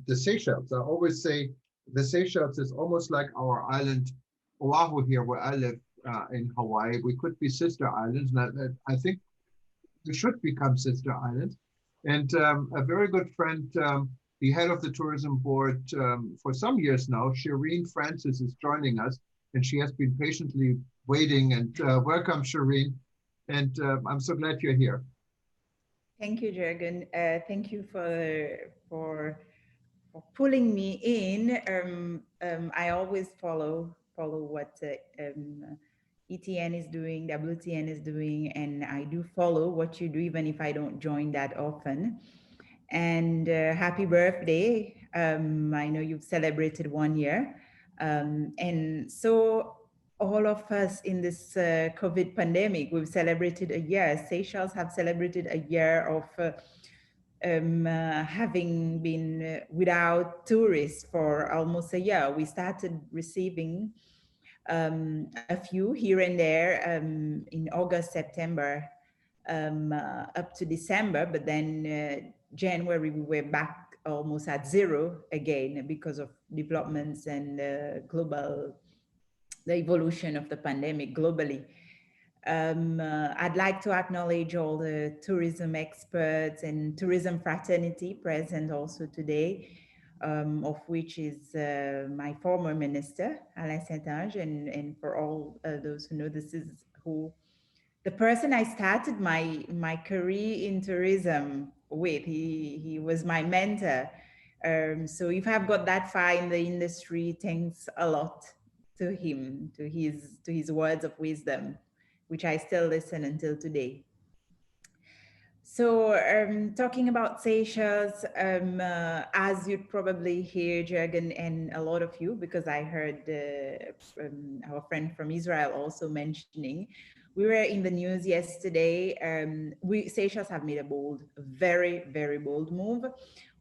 the Seychelles. I always say the Seychelles is almost like our island Oahu here, where I live in Hawaii. We could be sister islands, and I think we should become sister islands. And a very good friend, the head of the tourism board for some years now, Sherin Frances, is joining us, and she has been patiently waiting. And welcome, Sherin. And I'm so glad you're here. Thank you, Jürgen. Thank you for pulling me in. I always follow what ETN is doing, WTN is doing, and I do follow what you do, even if I don't join that often. And happy birthday! I know you've celebrated 1 year, and so all of us in this COVID pandemic, we've celebrated a year. Seychelles have celebrated a year of having been without tourists for almost a year. We started receiving a few here and there in August, September, up to December, but then January we were back almost at zero again because of developments and the evolution of the pandemic globally. I'd like to acknowledge all the tourism experts and tourism fraternity present also today, of which is my former minister, Alain Saint-Ange, and for all those who know, this is the person I started my career in tourism with. He was my mentor. So if I've got that far in the industry, thanks a lot to him, to his words of wisdom, which I still listen until today. So talking about Seychelles, as you'd probably hear, Jürgen, and a lot of you, because I heard our friend from Israel also mentioning, we were in the news yesterday. Seychelles have made a very, very bold move.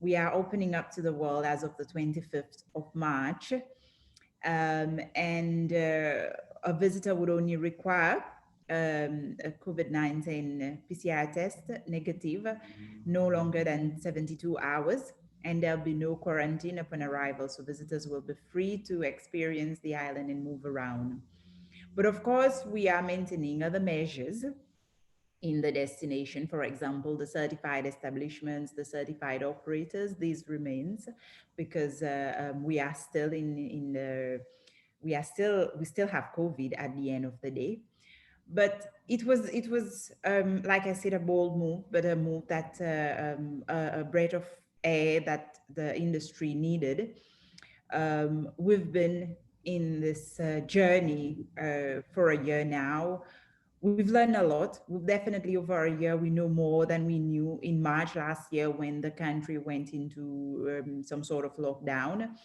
We are opening up to the world as of the 25th of March. And a visitor would only require a COVID-19 PCR test negative no longer than 72 hours, and there'll be no quarantine upon arrival. So visitors will be free to experience the island and move around. But of course, we are maintaining other measures in the destination. For example, the certified establishments, the certified operators, these remains, because we are still we still have COVID at the end of the day. But it was like I said, a bold move, but a move that a breath of air that the industry needed. We've been in this journey for a year now. We've learned a lot. We've definitely, over a year, we know more than we knew in March last year when the country went into some sort of lockdown.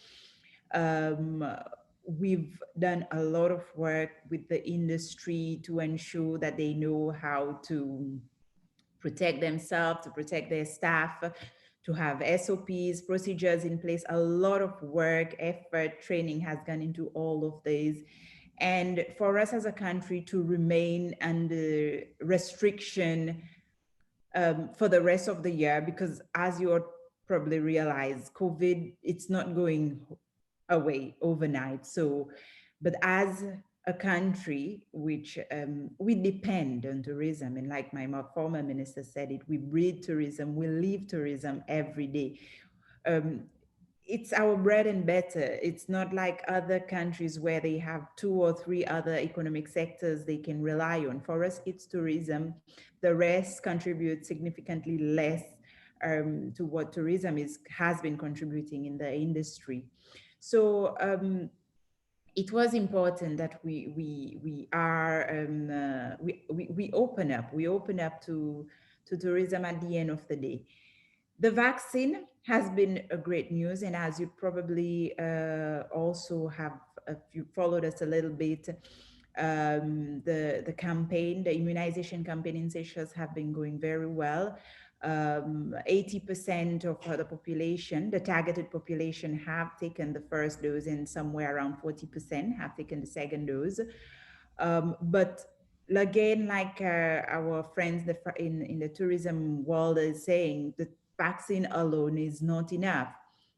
We've done a lot of work with the industry to ensure that they know how to protect themselves, to protect their staff, to have SOPs, procedures in place. A lot of work, effort, training has gone into all of these. And for us as a country to remain under restriction for the rest of the year, because as you probably realize, COVID, it's not going away overnight. So, but as a country which we depend on tourism, and like my former minister said it, we breathe tourism, we live tourism every day. It's our bread and butter. It's not like other countries where they have 2 or 3 other economic sectors they can rely on. For us, it's tourism. The rest contributes significantly less to what tourism has been contributing in the industry. So it was important that we open up. We open up to tourism at the end of the day. The vaccine has been a great news, and as you probably also have, if you followed us a little bit, the campaign, the immunization campaign in Seychelles have been going very well. 80% of the population, the targeted population, have taken the first dose, and somewhere around 40% have taken the second dose. But again, like our friends in the tourism world is saying, the vaccine alone is not enough.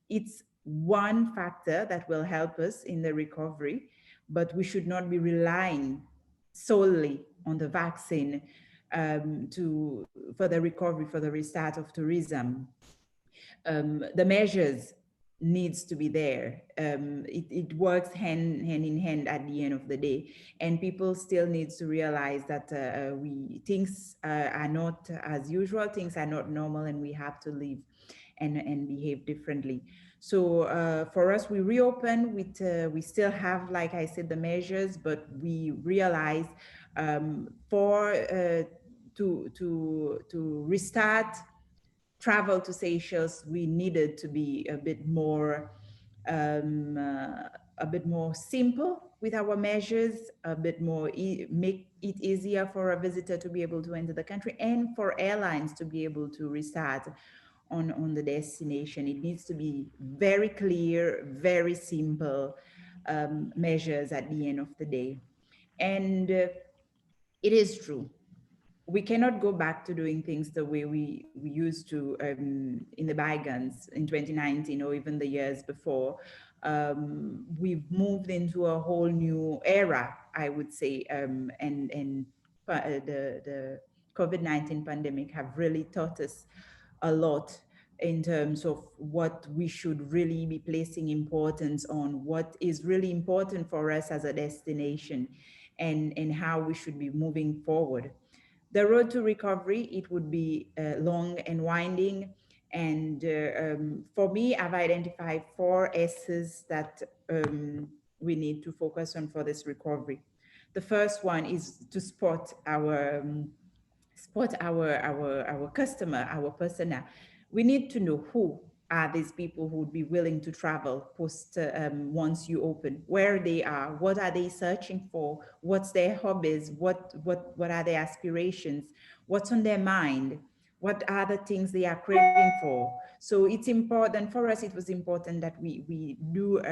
it's one factor that will help us in the recovery, but we should not be relying solely on the vaccine for the recovery, for the restart of tourism. The measures needs to be there. It works hand in hand at the end of the day, and people still needs to realize that we things are not as usual, things are not normal, and we have to live and behave differently. So for us, we reopen with we still have, like I said, the measures, but we realize for to restart travel to Seychelles, we needed to be a bit more simple with our measures, a bit more make it easier for a visitor to be able to enter the country, and for airlines to be able to restart on the destination. It needs to be very clear, very simple measures at the end of the day. And it is true, we cannot go back to doing things the way we used to in the bygones in 2019 or even the years before. We've moved into a whole new era, I would say, the COVID-19 pandemic have really taught us a lot in terms of what we should really be placing importance on, what is really important for us as a destination, and how we should be moving forward. The road to recovery, it would be long and winding. And for me, I've identified four S's that we need to focus on for this recovery. The first one is to spot our customer, our persona. We need to know who are these people who would be willing to travel post once you open, where they are, what are they searching for, what's their hobbies, what are their aspirations, what's on their mind, what are the things they are craving for. So it's important for us. It was important that we do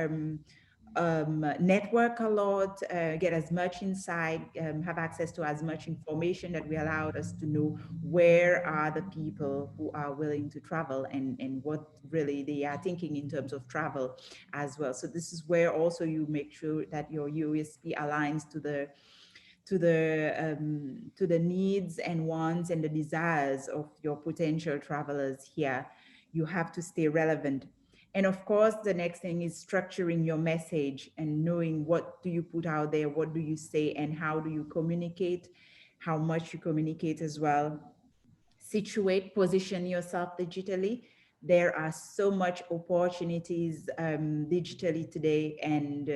network a lot, get as much insight, have access to as much information that we allowed us to know where are the people who are willing to travel, and what really they are thinking in terms of travel as well. So this is where also you make sure that your USP aligns to the needs and wants and the desires of your potential travelers here. You have to stay relevant. And of course, the next thing is structuring your message and knowing what do you put out there, what do you say, and how do you communicate, how much you communicate as well. Situate, position yourself digitally. There are so much opportunities digitally today, and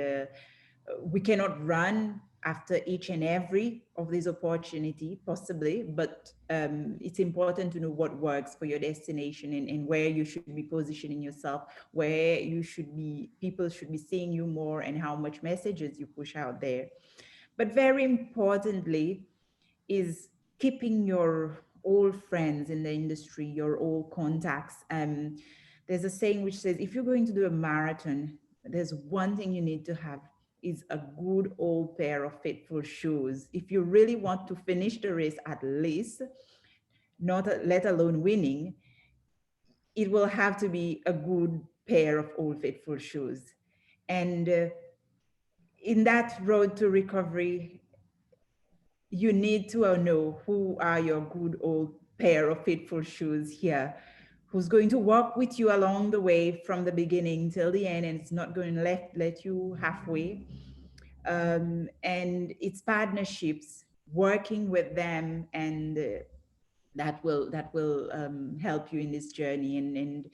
we cannot run after each and every of these opportunity possibly, but it's important to know what works for your destination, and where you should be positioning yourself, where you should be, people should be seeing you more, and how much messages you push out there. But very importantly is keeping your old friends in the industry, your old contacts. There's a saying which says, if you're going to do a marathon, there's one thing you need to have is a good old pair of faithful shoes. If you really want to finish the race, at least, not let alone winning, it will have to be a good pair of old faithful shoes. And in that road to recovery, you need to know who are your good old pair of faithful shoes here, who's going to walk with you along the way from the beginning till the end, and it's not going to let you halfway. And it's partnerships, working with them, and that will help you in this journey. And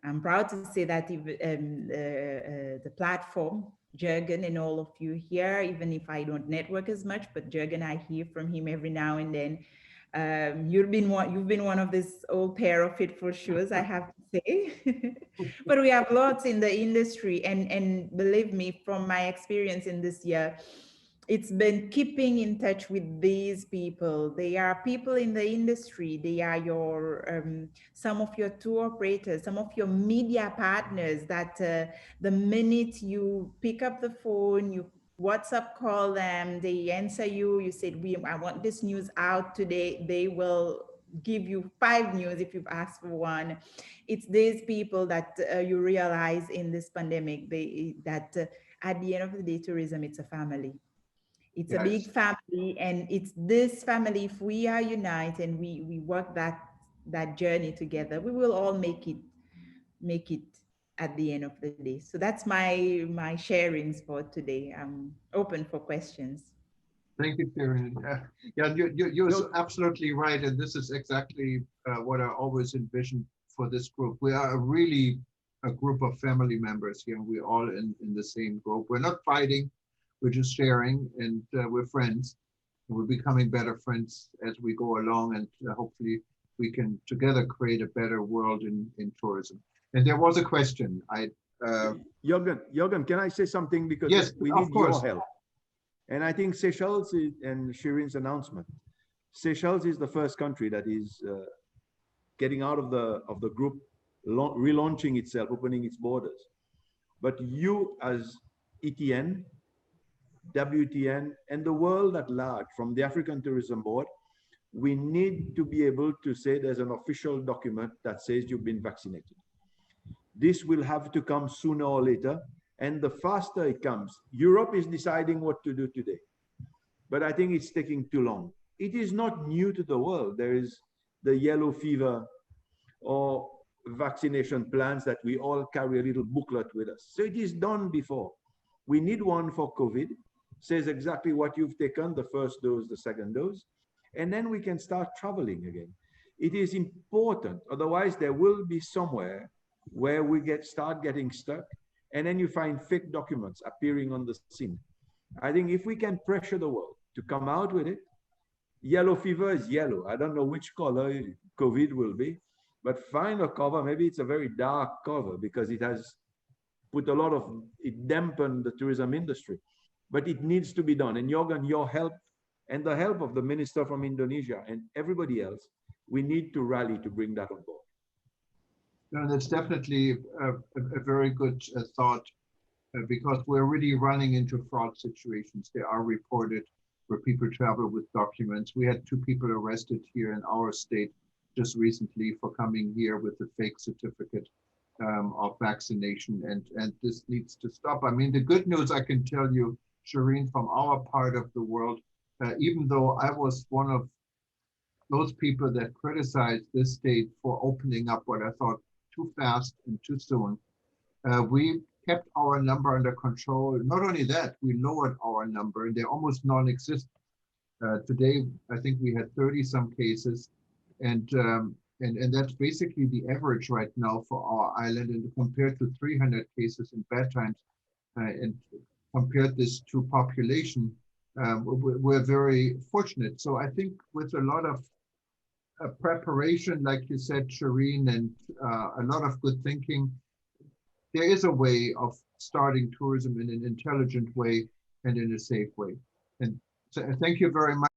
I'm proud to say that the platform, Jurgen, and all of you here, even if I don't network as much, but Jurgen, I hear from him every now and then. You've been one of this old pair of faithful shoes, I have to say. But we have lots in the industry, and believe me, from my experience in this year, it's been keeping in touch with these people. They are people in the industry. They are your some of your tour operators, some of your media partners that the minute you pick up the phone, you WhatsApp call them, they answer you, you said, I want this news out today. They will give you 5 news if you've asked for one. It's these people that you realize in this pandemic, that at the end of the day, tourism, it's a family. It's a big Yes. family, and it's this family. If we are united and we work that journey together, we will all make it at the end of the day. So that's my sharings for today. I'm open for questions. Thank you, Sherin. Yeah, you're No, absolutely right. And this is exactly what I always envisioned for this group. We are really a group of family members here. We're all in the same group. We're not fighting, we're just sharing, and we're friends. We're becoming better friends as we go along, and hopefully we can together create a better world in tourism. And there was a question. Jürgen, can I say something? Because Yes, we of need course. your help. And I think Seychelles and Sherin's announcement, Seychelles is the first country that is getting out of the group, relaunching itself, opening its borders. But you as ETN, WTN, and the world at large, from the African Tourism Board, we need to be able to say there's an official document that says you've been vaccinated. This will have to come sooner or later, and the faster it comes. Europe is deciding what to do today, but I think it's taking too long. It is not new to the world. There is the yellow fever or vaccination plans that we all carry a little booklet with us. So it is done before. We need one for COVID, says exactly what you've taken, the first dose, the second dose, and then we can start traveling again. It is important, otherwise there will be somewhere where we start getting stuck, and then you find fake documents appearing on the scene. I think if we can pressure the world to come out with it, yellow fever is yellow. I don't know which color COVID will be, but find a cover. Maybe it's a very dark cover because it has put a lot of, it dampened the tourism industry, but it needs to be done. And Jürgen, your help and the help of the minister from Indonesia and everybody else, we need to rally to bring that on board. No, that's definitely a very good thought, because we're really running into fraud situations. They are reported where people travel with documents. We had 2 people arrested here in our state just recently for coming here with a fake certificate of vaccination, and this needs to stop. I mean, the good news I can tell you, Sherin, from our part of the world, even though I was one of those people that criticized this state for opening up what I thought too fast and too soon, we kept our number under control. Not only that, we lowered our number, and they're almost non-existent. Today, I think we had 30 some cases, and that's basically the average right now for our island. And compared to 300 cases in bad times, and compared this to population, we're very fortunate. So I think with a lot of preparation, like you said, Sherin, and a lot of good thinking, there is a way of starting tourism in an intelligent way and in a safe way. And so thank you very much.